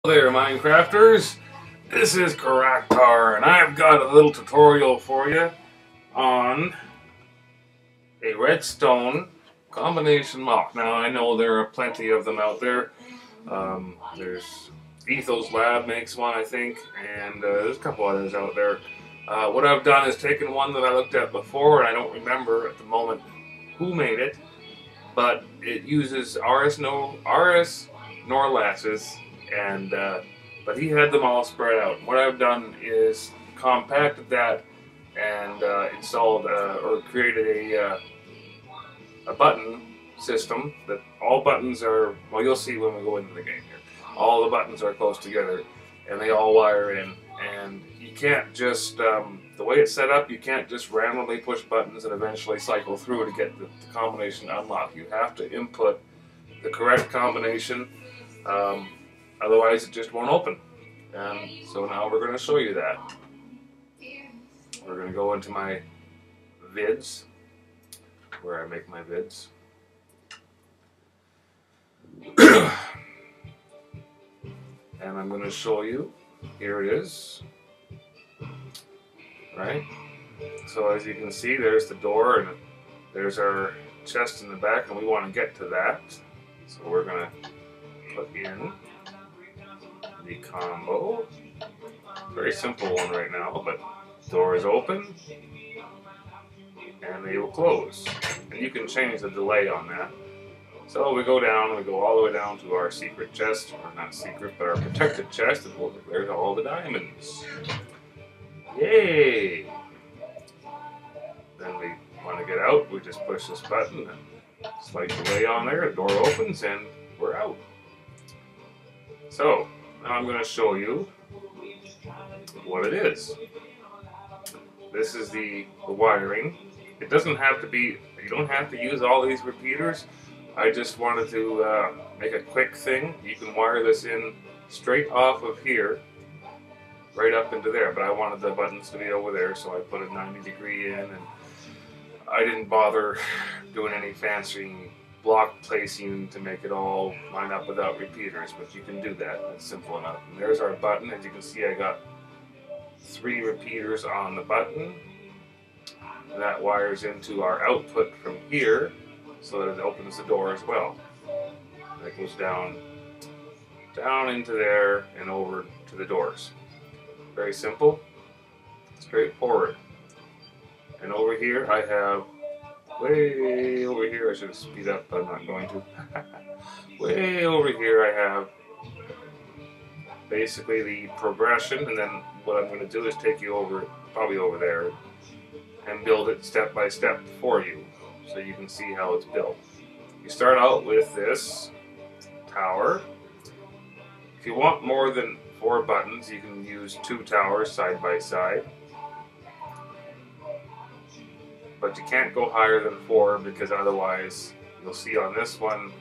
Hello there, Minecrafters. This is Karaktar, and I've got a little tutorial for you on a redstone combination lock. Now, I know there are plenty of them out there. There's Ethos Lab makes one, I think, and there's a couple others out there. What I've done is taken one that I looked at before, and I don't remember at the moment who made it, but it uses RS Norlasses. And but he had them all spread out. What I've done is compacted that and installed or created a button system that all buttons are, well, you'll see when we go into the game here. All the buttons are close together and they all wire in, and you can't just the way it's set up, you can't just randomly push buttons and eventually cycle through to get the combination unlocked. You have to input the correct combination. Otherwise, it just won't open. So now we're going to show you that. We're going to go into my vids, where I make my vids. And I'm going to show you. Here it is. Right? So as you can see, there's the door, and there's our chest in the back, and we want to get to that. So we're going to put in the combo. Very simple one right now, but door is open and they will close. And you can change the delay on that. So we go down, we go all the way down to our secret chest, or not secret, but our protected chest, and we'll declare to all the diamonds. Yay! Then we want to get out, we just push this button and slight delay on there, the door opens and we're out. So, now I'm going to show you what it is. This is the wiring. It doesn't have to be, you don't have to use all these repeaters. I just wanted to make a quick thing. You can wire this in straight off of here, right up into there, but I wanted the buttons to be over there, so I put a 90-degree in, and I didn't bother doing any fancy block placing to make it all line up without repeaters, but you can do that. It's simple enough. And there's our button. As you can see, I got 3 repeaters on the button. That wires into our output from here so that it opens the door as well. That goes down into there and over to the doors. Very simple, straightforward. And over here I have, way over here, I should speed up, but I'm not going to. Way over here I have basically the progression, and then what I'm going to do is take you over, probably over there, and build it step by step for you, so you can see how it's built. You start out with this tower. If you want more than 4 buttons, you can use 2 towers side by side. But you can't go higher than 4, because otherwise, you'll see on this one,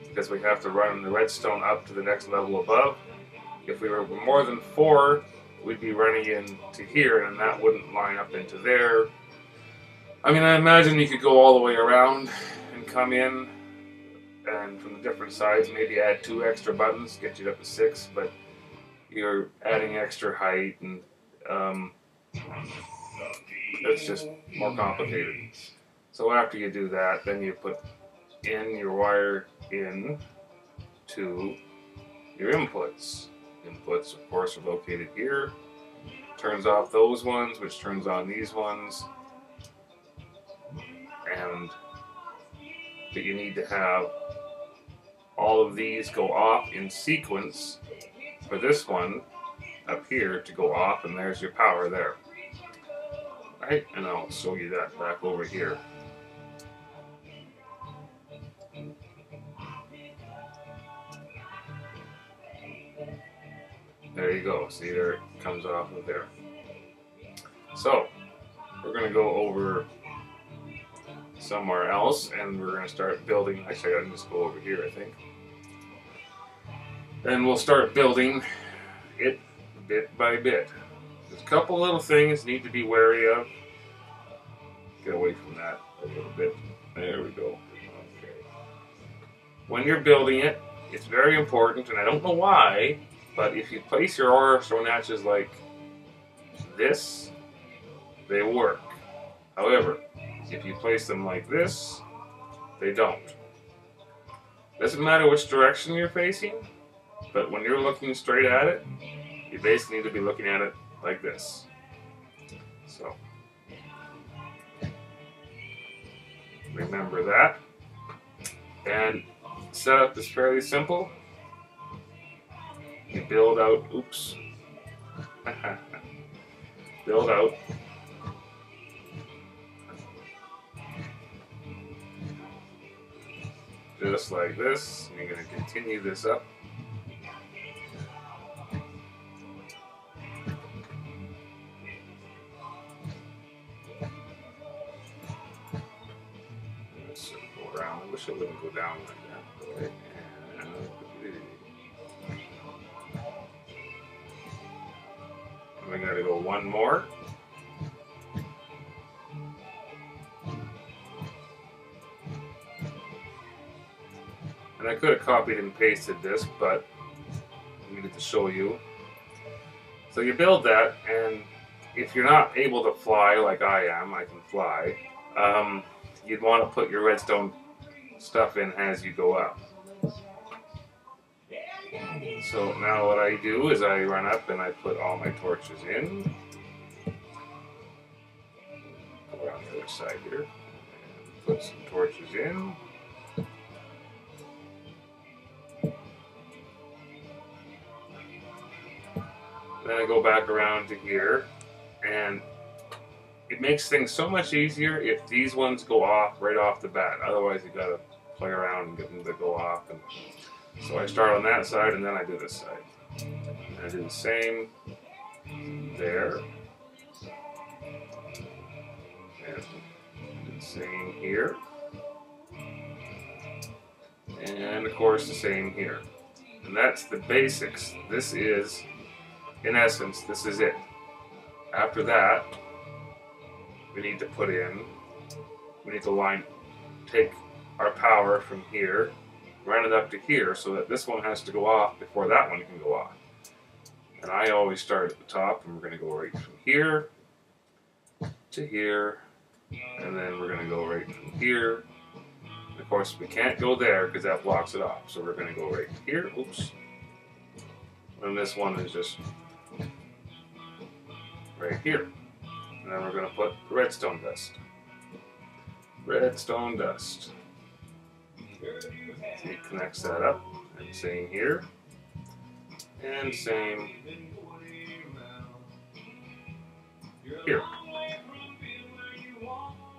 because we have to run the redstone up to the next level above. If we were more than 4, we'd be running into here, and that wouldn't line up into there. I mean, I imagine you could go all the way around and come in, and from the different sides, maybe add 2 extra buttons, get you up to 6, but you're adding extra height, and it's just more complicated. So after you do that, then you put in your wire in to your inputs. Inputs, of course, are located here. Turns off those ones, which turns on these ones. And but you need to have all of these go off in sequence for this one up here to go off, and there's your power there. Right, and I'll show you that back over here. There you go. See, there it comes off of there. So, we're going to go over somewhere else, and we're going to start building. Actually, I can just go over here, I think. And we'll start building it bit by bit. There's a couple little things need to be wary of. Get away from that a little bit. There we go. Okay. When you're building it, it's very important, and I don't know why, But if you place your aura stone hatches like this, they work. However, if you place them like this, they don't. Doesn't matter which direction you're facing, but when you're looking straight at it, you basically need to be looking at it like this. So, remember that. And setup is fairly simple. You build out, oops, build out just like this. You're going to continue this up. Let's go around. I wish it wouldn't go down like that. Okay. And we got to go one more. And I could have copied and pasted this, but I needed to show you. So you build that, and if you're not able to fly like I am, I can fly, you'd want to put your redstone stuff in as you go up. So now what I do is I run up and I put all my torches in. Go around the other side here. And put some torches in. Then I go back around to here, and it makes things so much easier if these ones go off right off the bat. Otherwise, you gotta play around and get them to go off. And so I start on that side, and then I do this side. And I do the same there, and do the same here, and of course the same here. And that's the basics. This is, in essence, this is it. After that, we need to put in, we need to take our power from here, run it up to here so that this one has to go off before that one can go off. And I always start at the top, and we're going to go right from here to here, and then we're going to go right from here. And of course, we can't go there because that blocks it off. So we're going to go right here, oops. And this one is just right here. And then we're going to put redstone dust. Redstone dust. He connects that up, and same here, and same here.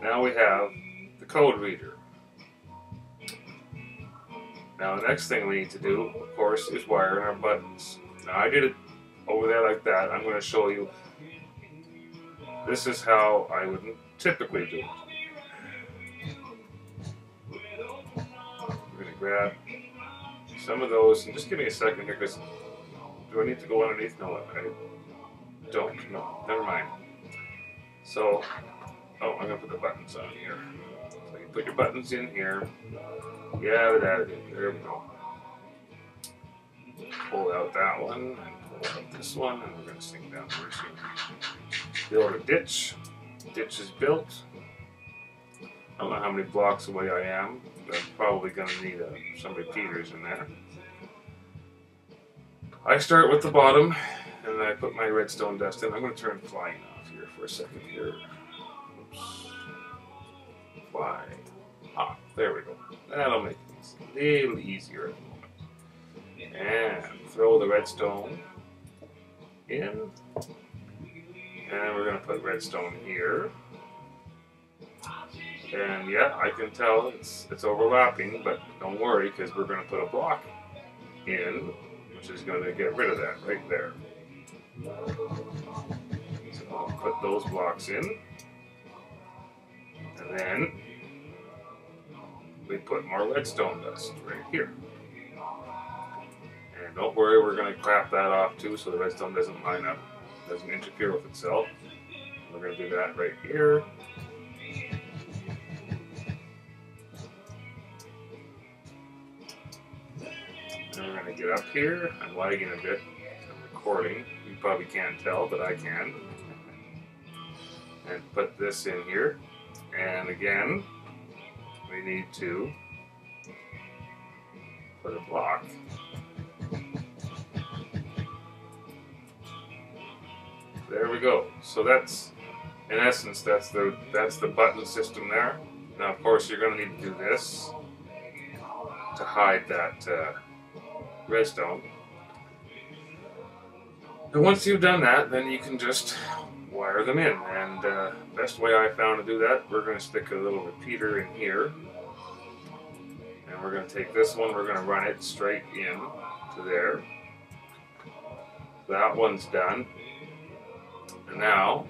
Now we have the code reader. Now the next thing we need to do, of course, is wire our buttons. Now I did it over there like that. I'm going to show you. This is how I would typically do it. I'm going to grab some of those, and just give me a second here, because do I need to go underneath? No, I don't. No, never mind. So, oh, I'm going to put the buttons on here. So you put your buttons in here. Yeah, there we go. Pull out that one, and pull out this one, and we're going to sink down first here. Build a ditch. Ditch is built. I don't know how many blocks away I am, but I'm probably going to need some repeaters in there. I start with the bottom, and then I put my redstone dust in. I'm going to turn flying off here for a second here. Oops. Fly. Ah, there we go. That'll make things a little easier at the moment. And throw the redstone in. And we're going to put redstone here. And yeah, I can tell it's overlapping, but don't worry, because we're going to put a block in, which is going to get rid of that right there. So I'll put those blocks in. And then we put more redstone dust right here. And don't worry, we're going to crap that off too, so the redstone doesn't line up, doesn't interfere with itself. We're going to do that right here. And we're going to get up here. I'm lagging a bit. recording. You probably can't tell, but I can. And put this in here. And again, we need to put a block. There we go. So that's, in essence, that's the button system there. Now, of course, you're going to need to do this to hide that redstone. And once you've done that, then you can just wire them in. And best way I found to do that, we're going to stick a little repeater in here. And we're going to take this one, we're going to run it straight in to there. That one's done. And now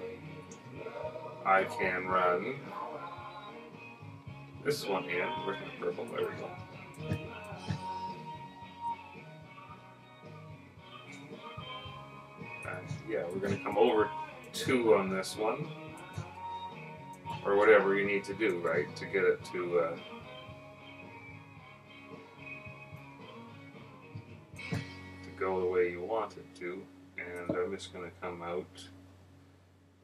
I can run this one in. Where's my purple? There we go. Yeah, we're going to come over 2 on this one, or whatever you need to do, right, to get it to go the way you want it to. And I'm just going to come out.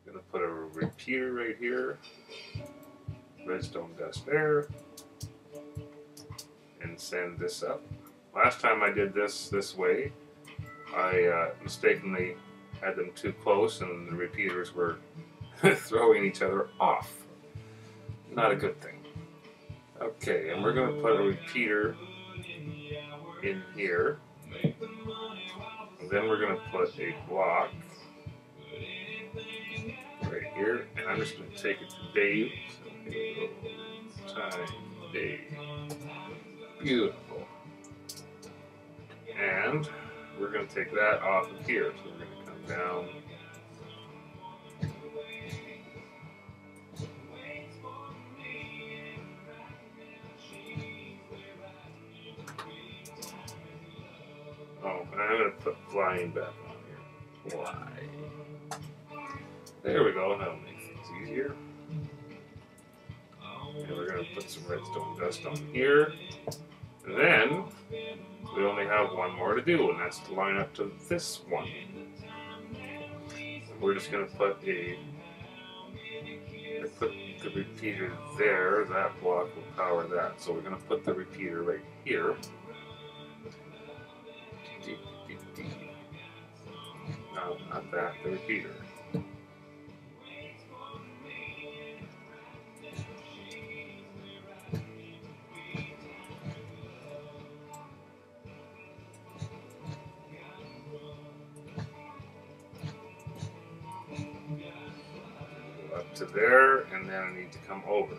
I'm going to put a repeater right here, redstone dust there, and send this up. Last time I did this way, I mistakenly had them too close and the repeaters were throwing each other off. Not a good thing. Okay, and we're going to put a repeater in here. And then we're going to put a block right here. And I'm just going to take it to Dave. So here we go. Time Dave. Beautiful. And we're going to take that off of here. So we're going to come down. Oh, and I'm going to put flying back on here. Fly. There we go. That'll make things easier. And we're going to put some redstone dust on here. And then we only have one more to do, and that's to line up to this one. We're just going to put the repeater there. That block will power that. So we're going to put the repeater right here. No, not that, the repeater. Up to there, and then I need to come over.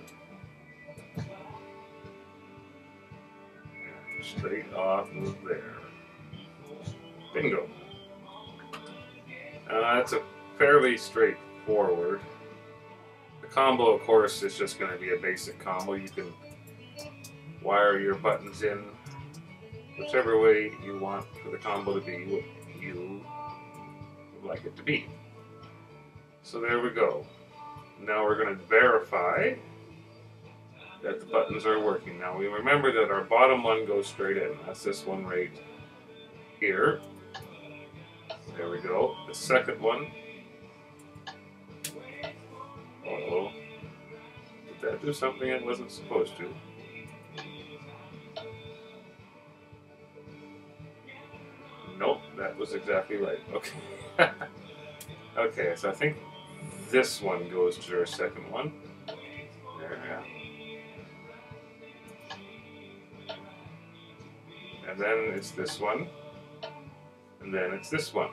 And straight off of there. Bingo. That's a fairly straightforward. The combo, of course, is just going to be a basic combo. You can wire your buttons in whichever way you want for the combo to be what you would like it to be. So there we go. Now we're going to verify that the buttons are working. Now we remember that our bottom one goes straight in. That's this one right here. There we go. The second one. Uh-oh. Did that do something it wasn't supposed to? Nope, that was exactly right. Okay. Okay, so I think this one goes to our second one. There, yeah. And then it's this one. And then it's this one.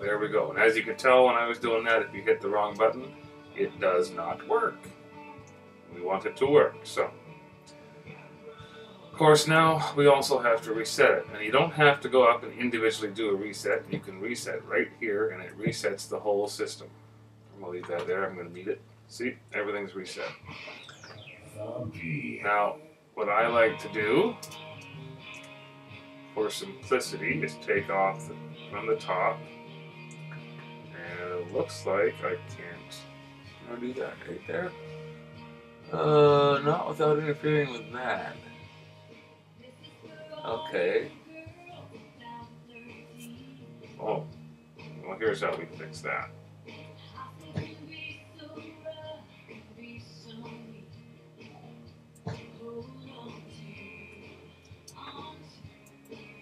There we go. And as you could tell when I was doing that, if you hit the wrong button, it does not work. We want it to work, so. Of course, now we also have to reset it. And you don't have to go up and individually do a reset. You can reset right here, and it resets the whole system. I'm going to leave that there. I'm going to mute it. See? Everything's reset. Now, what I like to do, for simplicity, is take off from the top. And it looks like I can't. Can I do that right there? Not without interfering with that. Okay. Oh, well, here's how we fix that.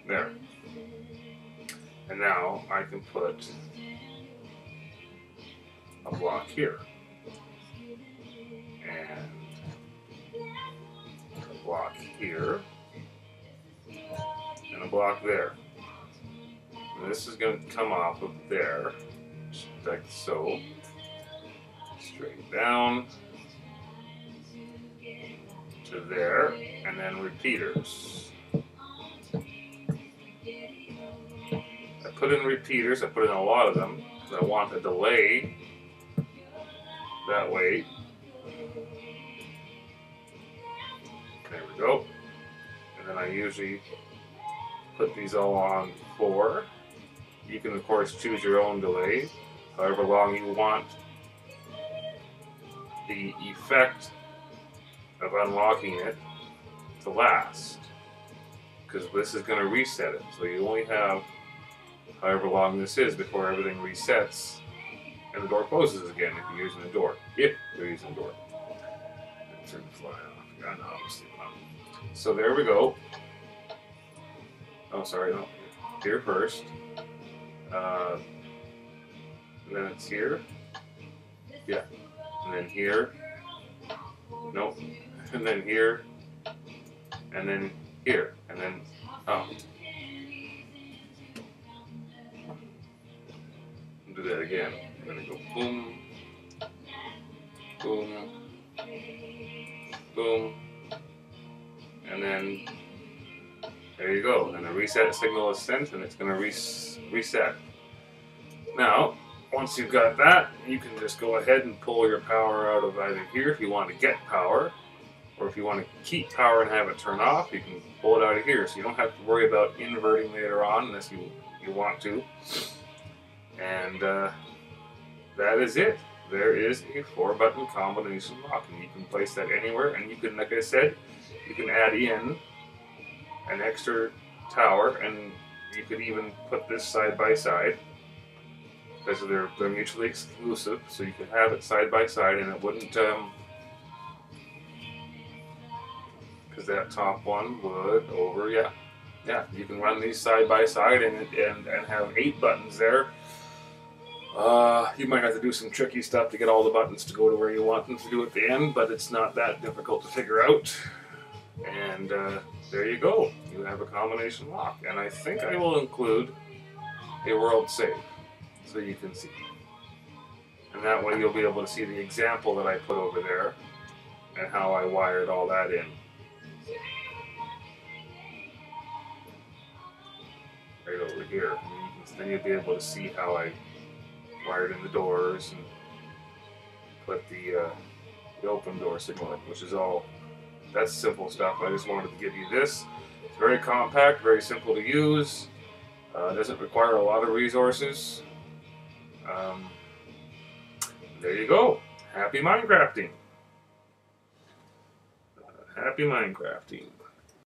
There. And now I can put a block here. And a block here. And a block there. And this is going to come off of there, like so. Straight down to there, and then repeaters. I put in repeaters, I put in a lot of them, because I want a delay that way. There we go. And then I usually put these all on 4. You can of course choose your own delay, however long you want the effect of unlocking it to last, because this is going to reset it. So you only have however long this is before everything resets and the door closes again if you're using the door. If you're using the door. Turn the fly off. Yeah, no, so there we go. Oh, sorry, no. Here first. And then it's here. Yeah. And then here. Nope. And then here. And then here. And then, oh. Do that again. I'm going to go boom. Boom. Boom. And then there you go. And the reset signal is sent, and it's going to reset. Now, once you've got that, you can just go ahead and pull your power out of either here if you want to get power, or if you want to keep power and have it turn off, you can pull it out of here. So you don't have to worry about inverting later on unless you want to. And that is it. There is a 4-button combination lock, and you can place that anywhere. And you can, like I said, you can add in an extra tower, and you could even put this side by side, because they're mutually exclusive. So you could have it side by side, and it wouldn't, because that top one would yeah. You can run these side by side and have 8 buttons there. You might have to do some tricky stuff to get all the buttons to go to where you want them to do at the end, but it's not that difficult to figure out. And there you go. You have a combination lock. And I think I will include a world save so you can see. And that way you'll be able to see the example that I put over there and how I wired all that in. Right over here. And then you'll be able to see how I wired in the doors and put the open door signal in, which is all, that's simple stuff. I just wanted to give you this. It's very compact, very simple to use. Doesn't require a lot of resources. There you go. Happy Minecrafting. Happy Minecrafting.